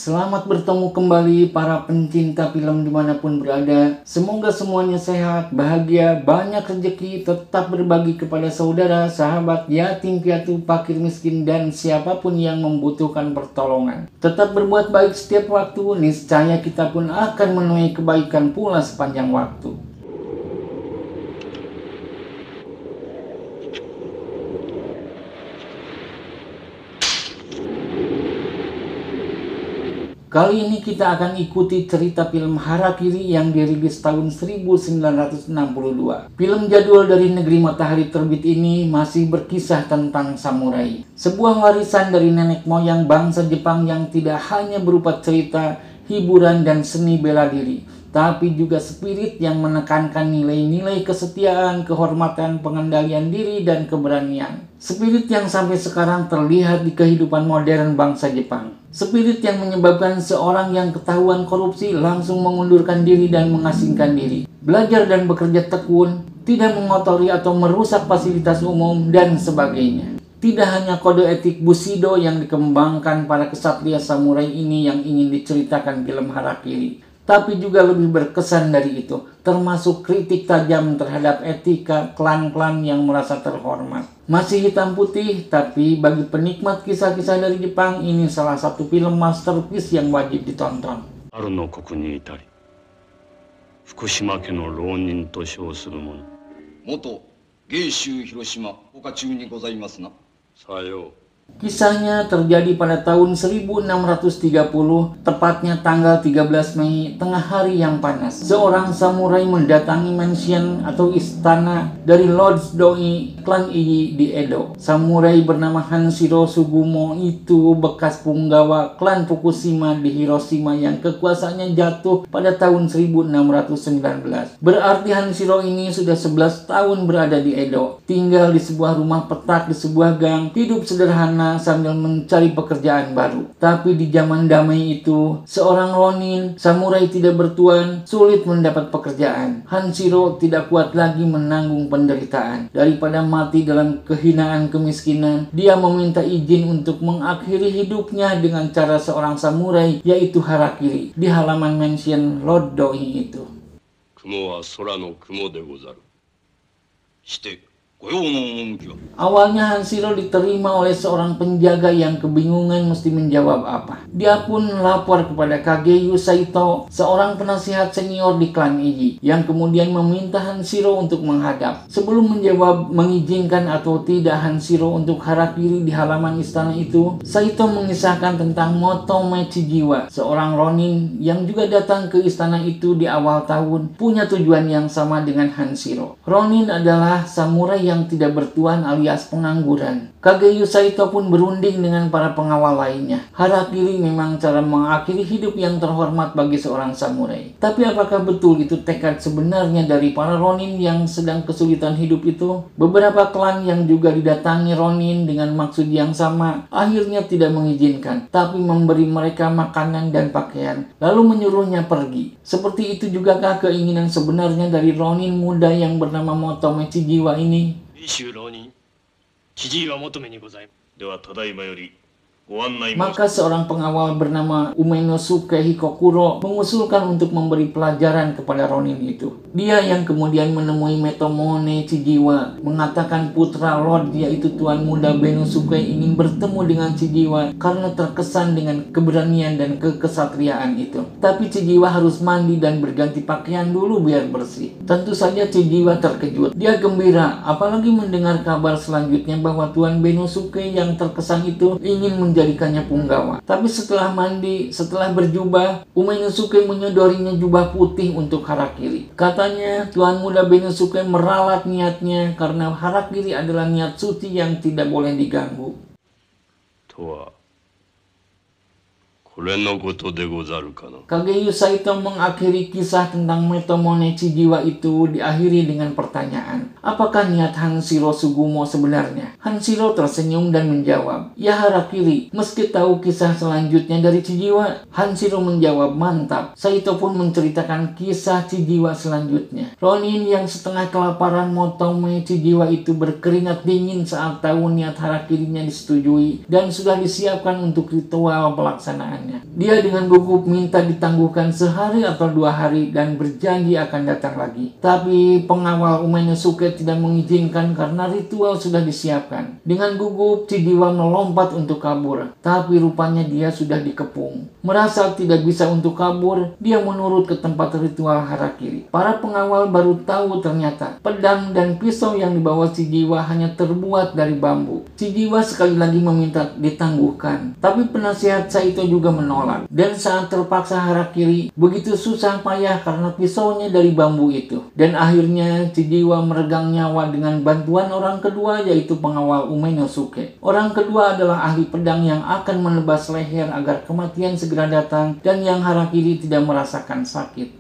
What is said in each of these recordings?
Selamat bertemu kembali para pencinta film dimanapun berada. Semoga semuanya sehat, bahagia, banyak rezeki, tetap berbagi kepada saudara, sahabat, yatim piatu, fakir miskin, dan siapapun yang membutuhkan pertolongan. Tetap berbuat baik setiap waktu, niscaya kita pun akan menuai kebaikan pula sepanjang waktu. Kali ini kita akan ikuti cerita film Harakiri yang dirilis tahun 1962. Film jadul dari negeri matahari terbit ini masih berkisah tentang samurai. Sebuah warisan dari nenek moyang bangsa Jepang yang tidak hanya berupa cerita, hiburan, dan seni bela diri, tapi juga spirit yang menekankan nilai-nilai kesetiaan, kehormatan, pengendalian diri, dan keberanian. Spirit yang sampai sekarang terlihat di kehidupan modern bangsa Jepang. Spirit yang menyebabkan seorang yang ketahuan korupsi langsung mengundurkan diri dan mengasingkan diri. Belajar dan bekerja tekun, tidak mengotori atau merusak fasilitas umum, dan sebagainya. Tidak hanya kode etik Bushido yang dikembangkan para kesatria samurai ini yang ingin diceritakan film Harakiri, tapi juga lebih berkesan dari itu, termasuk kritik tajam terhadap etika klan-klan yang merasa terhormat. Masih hitam putih, tapi bagi penikmat kisah-kisah dari Jepang, ini salah satu film masterpiece yang wajib ditonton. Kisahnya terjadi pada tahun 1630, tepatnya tanggal 13 Mei, tengah hari yang panas. Seorang samurai mendatangi mansion atau istana dari Lord Doi, klan Iyi di Edo. Samurai bernama Hanshiro Sugumo itu bekas punggawa klan Fukushima di Hiroshima yang kekuasaannya jatuh pada tahun 1619. Berarti Hanshiro ini sudah 11 tahun berada di Edo, tinggal di sebuah rumah petak di sebuah gang, hidup sederhana sambil mencari pekerjaan baru. Tapi di zaman damai itu, seorang ronin, samurai tidak bertuan, sulit mendapat pekerjaan. Hanshiro tidak kuat lagi menanggung penderitaan. Daripada mati dalam kehinaan kemiskinan, dia meminta izin untuk mengakhiri hidupnya dengan cara seorang samurai, yaitu Harakiri, di halaman mansion Lord Doi itu. Awalnya Hanshiro diterima oleh seorang penjaga yang kebingungan mesti menjawab apa. Dia pun lapor kepada Kageyu Saito, seorang penasihat senior di klan Iyi, yang kemudian meminta Hanshiro untuk menghadap. Sebelum menjawab mengizinkan atau tidak Hanshiro untuk Harakiri di halaman istana itu, Saito mengisahkan tentang Motome Chijiwa, seorang ronin yang juga datang ke istana itu di awal tahun, punya tujuan yang sama dengan Hanshiro. Ronin adalah samurai yang tidak bertuan alias pengangguran. Kageyu Saito pun berunding dengan para pengawal lainnya. Harakiri memang cara mengakhiri hidup yang terhormat bagi seorang samurai. Tapi apakah betul itu tekad sebenarnya dari para ronin yang sedang kesulitan hidup itu? Beberapa klan yang juga didatangi ronin dengan maksud yang sama akhirnya tidak mengizinkan, tapi memberi mereka makanan dan pakaian, lalu menyuruhnya pergi. Seperti itu jugakah keinginan sebenarnya dari ronin muda yang bernama Motome Chijiwa ini? Maka seorang pengawal bernama Umenosuke Hikokuro mengusulkan untuk memberi pelajaran kepada ronin itu. Dia yang kemudian menemui Metomone Chijiwa, mengatakan putra Lord, yaitu Tuan Muda Benosuke, ingin bertemu dengan Chijiwa karena terkesan dengan keberanian dan kekesatriaan itu. Tapi Chijiwa harus mandi dan berganti pakaian dulu biar bersih. Tentu saja Chijiwa terkejut. Dia gembira, apalagi mendengar kabar selanjutnya bahwa Tuan Benosuke yang terkesan itu ingin menjadikannya punggawa. Tapi setelah mandi, setelah berjubah, Umenosuke menyodorinya jubah putih untuk Harakiri. Katanya Tuan Muda Benosuke meralat niatnya karena Harakiri adalah niat suci yang tidak boleh diganggu. Kageyu Saito mengakhiri kisah tentang Metomone Chijiwa itu diakhiri dengan pertanyaan, apakah niat Hanshiro Sugumo sebenarnya? Hanshiro tersenyum dan menjawab, ya Harakiri, meski tahu kisah selanjutnya dari Chijiwa. Hanshiro menjawab, mantap. Saito pun menceritakan kisah Chijiwa selanjutnya. Ronin yang setengah kelaparan Motome Chijiwa itu berkeringat dingin saat tahu niat Harakirinya disetujui dan sudah disiapkan untuk ritual pelaksanaan. kepergiannya. Dia dengan gugup minta ditangguhkan sehari atau 2 hari dan berjanji akan datang lagi. Tapi pengawal Umenosuke tidak mengizinkan karena ritual sudah disiapkan. Dengan gugup, Chijiwa melompat untuk kabur, tapi rupanya dia sudah dikepung. Merasa tidak bisa untuk kabur, dia menurut ke tempat ritual harakiri. Para pengawal baru tahu ternyata pedang dan pisau yang dibawa Chijiwa hanya terbuat dari bambu. Chijiwa sekali lagi meminta ditangguhkan, tapi penasihat Saito juga menolak. Dan saat terpaksa harakiri, begitu susah payah karena pisaunya dari bambu itu. Dan akhirnya Chijiwa meregang nyawa dengan bantuan orang kedua, yaitu pengawal Umenosuke. Orang kedua adalah ahli pedang yang akan menebas leher agar kematian segera datang dan yang harakiri tidak merasakan sakit.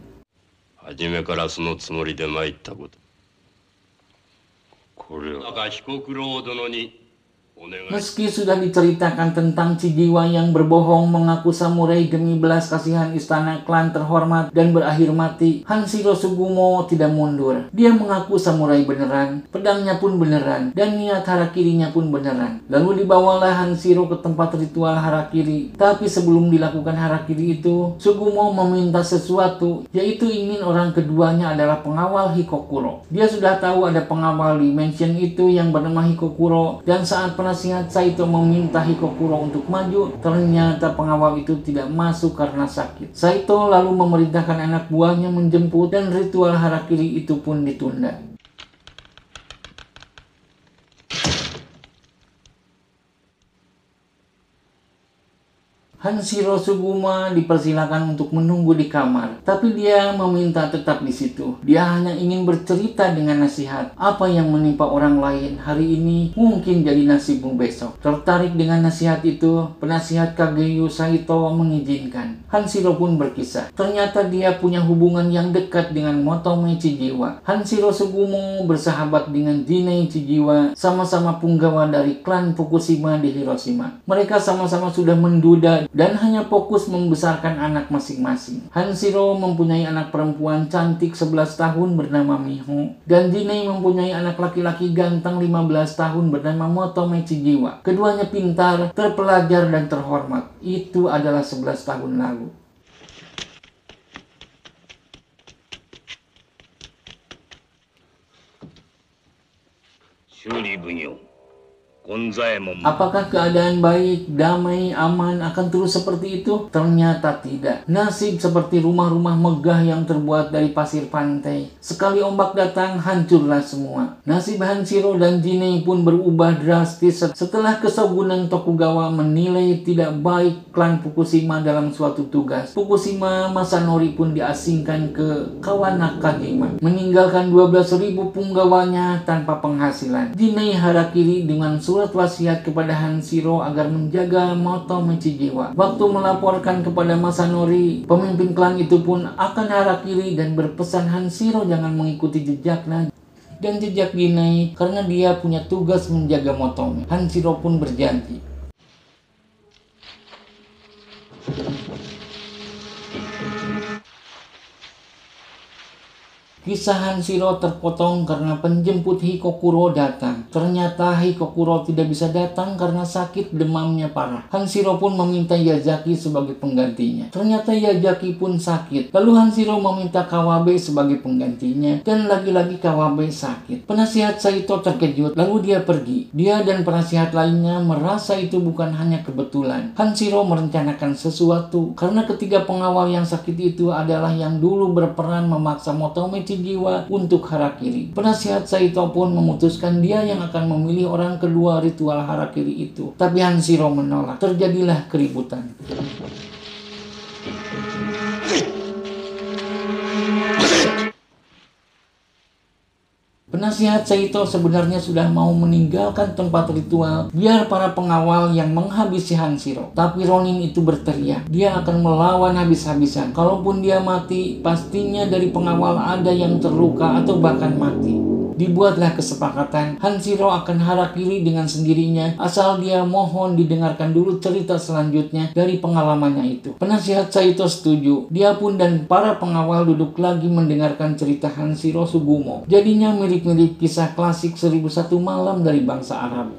Meski sudah diceritakan tentang Chijiwa yang berbohong mengaku samurai demi belas kasihan istana klan terhormat dan berakhir mati, Hanshiro Sugumo tidak mundur. Dia mengaku samurai beneran, pedangnya pun beneran, dan niat harakirinya pun beneran. Lalu dibawalah Hanshiro ke tempat ritual harakiri. Tapi sebelum dilakukan harakiri itu, Sugumo meminta sesuatu, yaitu ingin orang keduanya adalah pengawal Hikokuro. Dia sudah tahu ada pengawal di mansion itu yang bernama Hikokuro, dan saat penasihat Saito meminta Hikokuro untuk maju, ternyata pengawal itu tidak masuk karena sakit. Saito lalu memerintahkan anak buahnya menjemput dan ritual harakiri itu pun ditunda. Hanshiro Suguma dipersilakan untuk menunggu di kamar, tapi dia meminta tetap di situ. Dia hanya ingin bercerita dengan nasihat. Apa yang menimpa orang lain hari ini mungkin jadi nasibmu besok. Tertarik dengan nasihat itu, penasihat Kageyo Saito mengizinkan. Hanshiro pun berkisah. Ternyata dia punya hubungan yang dekat dengan Motome Chijiwa. Hanshiro Sugumo bersahabat dengan Jinei Chijiwa, sama-sama punggawa dari klan Fukushima di Hiroshima. Mereka sama-sama sudah menduda dan hanya fokus membesarkan anak masing-masing. Hanshiro mempunyai anak perempuan cantik 11 tahun bernama Miho, dan Jinei mempunyai anak laki-laki ganteng 15 tahun bernama Motome Chijiwa. Keduanya pintar, terpelajar, dan terhormat. Itu adalah 11 tahun lalu. Apakah keadaan baik, damai, aman akan terus seperti itu? Ternyata tidak. Nasib seperti rumah-rumah megah yang terbuat dari pasir pantai. Sekali ombak datang, hancurlah semua. Nasib Hanshiro dan Jinei pun berubah drastis setelah Kesogunan Tokugawa menilai tidak baik klan Fukushima dalam suatu tugas. Fukushima Masanori pun diasingkan ke Kawanakajima, meninggalkan 12.000 punggawanya tanpa penghasilan. Jinei harakiri dengan surat wasiat kepada Hanshiro agar menjaga Motome Chijiwa. Waktu melaporkan kepada Masanori, pemimpin klan itu pun akan harakiri dan berpesan Hanshiro jangan mengikuti jejaknya dan jejak Jinei karena dia punya tugas menjaga Motome. Hanshiro pun berjanji. Kisah Hanshiro terpotong karena penjemput Hikokuro datang. Ternyata Hikokuro tidak bisa datang karena sakit, demamnya parah. Hanshiro pun meminta Yazaki sebagai penggantinya. Ternyata Yazaki pun sakit. Lalu Hanshiro meminta Kawabe sebagai penggantinya, dan lagi-lagi Kawabe sakit. Penasihat Saito terkejut, lalu dia pergi. Dia dan penasihat lainnya merasa itu bukan hanya kebetulan. Hanshiro merencanakan sesuatu, karena ketiga pengawal yang sakit itu adalah yang dulu berperan memaksa Motome Chijiwa untuk harakiri. Penasihat Saito pun memutuskan dia yang akan memilih orang kedua ritual harakiri itu. Tapi Hanshiro menolak. Terjadilah keributan. Penasihat Saito sebenarnya sudah mau meninggalkan tempat ritual biar para pengawal yang menghabisi Hanshiro. Tapi Ronin itu berteriak, dia akan melawan habis-habisan. Kalaupun dia mati, pastinya dari pengawal ada yang terluka atau bahkan mati. Dibuatlah kesepakatan, Hanshiro akan harakiri dengan sendirinya asal dia mohon didengarkan dulu cerita selanjutnya dari pengalamannya itu. Penasihat Saito setuju. Dia pun dan para pengawal duduk lagi mendengarkan cerita Hanshiro Sugumo. Jadinya mirip-mirip kisah klasik 1001 Malam dari bangsa Arab.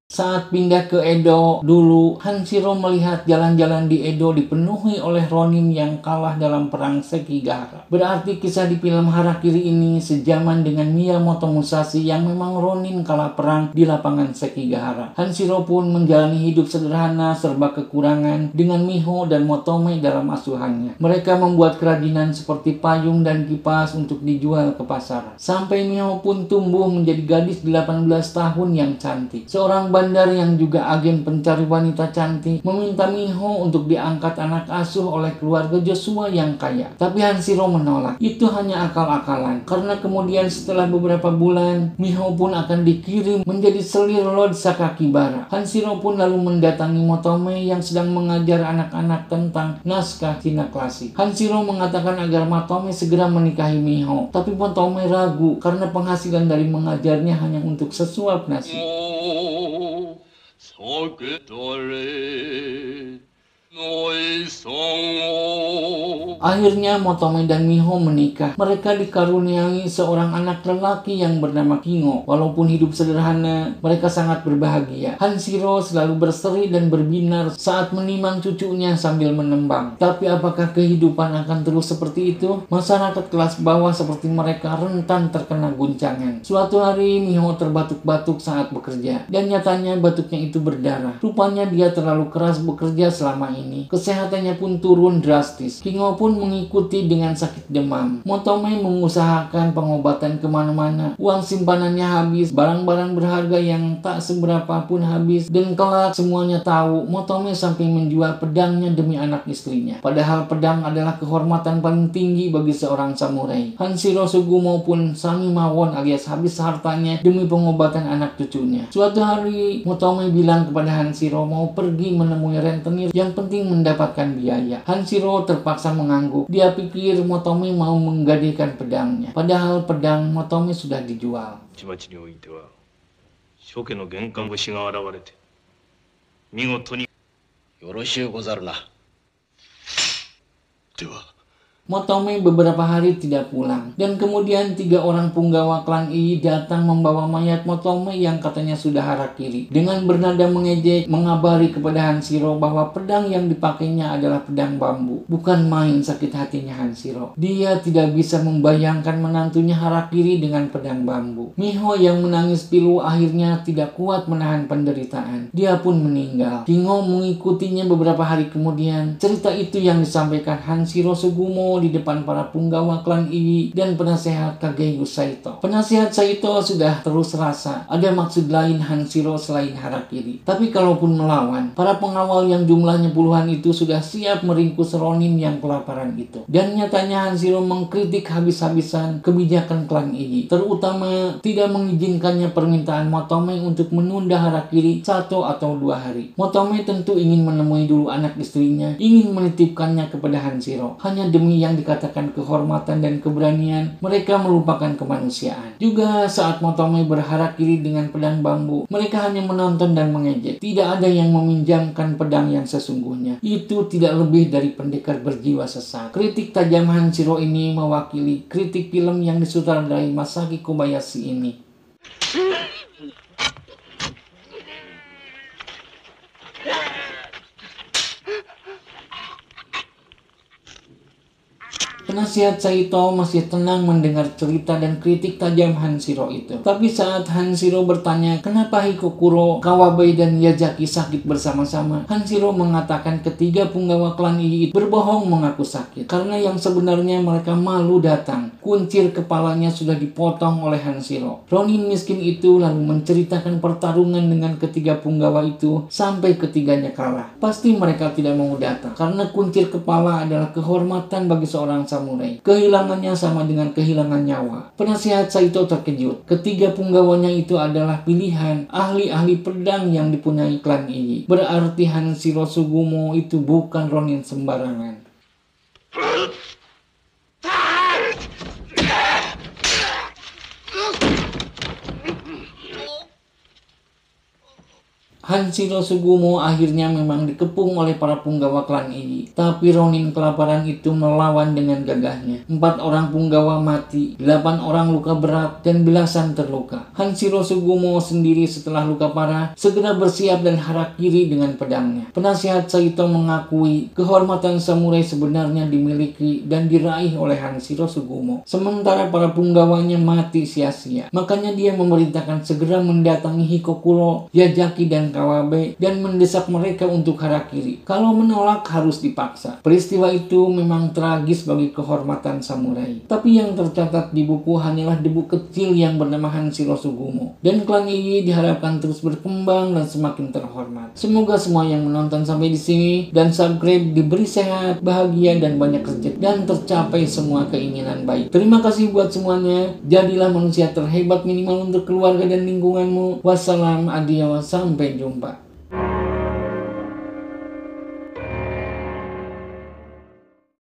Saat pindah ke Edo dulu, Hanshiro melihat jalan-jalan di Edo dipenuhi oleh Ronin yang kalah dalam perang Sekigahara. Berarti kisah di film Harakiri ini sejaman dengan Miyamoto Musashi yang memang Ronin kalah perang di lapangan Sekigahara. Hanshiro pun menjalani hidup sederhana serba kekurangan dengan Miho dan Motome dalam asuhannya. Mereka membuat kerajinan seperti payung dan kipas untuk dijual ke pasar. Sampai Miho pun tumbuh menjadi gadis 18 tahun yang cantik. Seorang bandar yang juga agen pencari wanita cantik meminta Miho untuk diangkat anak asuh oleh keluarga Joshua yang kaya. Tapi Hanshiro menolak. Itu hanya akal-akalan. Karena kemudian setelah beberapa bulan, Miho pun akan dikirim menjadi selir Lord Sakakibara. Hanshiro pun lalu mendatangi Motome yang sedang mengajar anak-anak tentang naskah Cina klasik. Hanshiro mengatakan agar Motome segera menikahi Miho. Tapi Motome ragu karena penghasilan dari mengajarnya hanya untuk sesuap nasi. Akhirnya Motome dan Miho menikah. Mereka dikaruniai seorang anak lelaki yang bernama Kingo. Walaupun hidup sederhana, mereka sangat berbahagia. Hanshiro selalu berseri dan berbinar saat menimang cucunya sambil menembang. Tapi apakah kehidupan akan terus seperti itu? Masyarakat kelas bawah seperti mereka rentan terkena guncangan. Suatu hari Miho terbatuk-batuk saat bekerja, dan nyatanya batuknya itu berdarah. Rupanya dia terlalu keras bekerja selama ini. Kesehatannya pun turun drastis. Kingo pun mengikuti dengan sakit demam. Motome mengusahakan pengobatan kemana-mana. Uang simpanannya habis, barang-barang berharga yang tak seberapa pun habis, dan kelak semuanya tahu Motome sampai menjual pedangnya demi anak istrinya. Padahal pedang adalah kehormatan paling tinggi bagi seorang samurai. Hanshiro Sugumo pun sami mawon alias habis hartanya demi pengobatan anak cucunya. Suatu hari Motome bilang kepada Hanshiro mau pergi menemui rentenir yang penting mendapatkan biaya. Hanshiro terpaksa mengangguk. Dia pikir Motome mau menggadaikan pedangnya. Padahal pedang Motome sudah dijual. Motome beberapa hari tidak pulang, dan kemudian 3 orang punggawa klan Ii datang membawa mayat Motome yang katanya sudah harakiri. Dengan bernada mengejek, mengabari kepada Hanshiro bahwa pedang yang dipakainya adalah pedang bambu. Bukan main sakit hatinya Hanshiro. Dia tidak bisa membayangkan menantunya harakiri dengan pedang bambu. Miho yang menangis pilu akhirnya tidak kuat menahan penderitaan. Dia pun meninggal. Kingo mengikutinya beberapa hari kemudian. Cerita itu yang disampaikan Hanshiro Sugumo di depan para punggawa klan Ii dan penasehat Kageyuki Saito. Penasehat Saito sudah terus rasa ada maksud lain Hanshiro selain harakiri. Tapi kalaupun melawan, para pengawal yang jumlahnya puluhan itu sudah siap meringkus Ronin yang kelaparan itu. Dan nyatanya Hanshiro mengkritik habis-habisan kebijakan klan Ii, terutama tidak mengizinkannya permintaan Motome untuk menunda harakiri 1 atau 2 hari. Motome tentu ingin menemui dulu anak istrinya, ingin menitipkannya kepada Hanshiro. Hanya demi yang dikatakan kehormatan dan keberanian, mereka melupakan kemanusiaan. Juga saat Motome berharakiri dengan pedang bambu, mereka hanya menonton dan mengejek. Tidak ada yang meminjamkan pedang yang sesungguhnya. Itu tidak lebih dari pendekar berjiwa sesat. Kritik tajam Hanshiro ini mewakili kritik film yang disutradarai Masaki Kobayashi ini. Penasihat Saito masih tenang mendengar cerita dan kritik tajam Hanshiro itu. Tapi saat Hanshiro bertanya kenapa Hikokuro, Kawabe, dan Yazaki sakit bersama-sama, Hanshiro mengatakan ketiga punggawa klan Ii berbohong mengaku sakit. Karena yang sebenarnya mereka malu datang. Kuncir kepalanya sudah dipotong oleh Hanshiro. Ronin miskin itu lalu menceritakan pertarungan dengan ketiga punggawa itu sampai ketiganya kalah. Pasti mereka tidak mau datang karena kuncir kepala adalah kehormatan bagi seorang samurai. Kehilangannya sama dengan kehilangan nyawa. Penasihat Saito terkejut. Ketiga punggawanya itu adalah pilihan ahli-ahli pedang yang dipunyai klan Ii. Berarti Hanshiro Sugumo itu bukan Ronin sembarangan. Hanshiro Sugumo akhirnya memang dikepung oleh para punggawa klan Iyi. Tapi Ronin kelaparan itu melawan dengan gagahnya. 4 orang punggawa mati, 8 orang luka berat, dan belasan terluka. Hanshiro Sugumo sendiri setelah luka parah segera bersiap dan harakiri dengan pedangnya. Penasihat Saito mengakui kehormatan samurai sebenarnya dimiliki dan diraih oleh Hanshiro Sugumo. Sementara para punggawanya mati sia-sia. Makanya dia memerintahkan segera mendatangi Hikokuro, Yajaki, dan Kawabe dan mendesak mereka untuk harakiri. Kalau menolak harus dipaksa. Peristiwa itu memang tragis bagi kehormatan samurai. Tapi yang tercatat di buku hanyalah debu kecil yang bernama Hanshiro Sugumo. Dan klan Iyi diharapkan terus berkembang dan semakin terhormat. Semoga semua yang menonton sampai di sini dan subscribe diberi sehat, bahagia, dan banyak rezeki dan tercapai semua keinginan baik. Terima kasih buat semuanya. Jadilah manusia terhebat minimal untuk keluarga dan lingkunganmu. Wassalam, adios, sampai jumpa.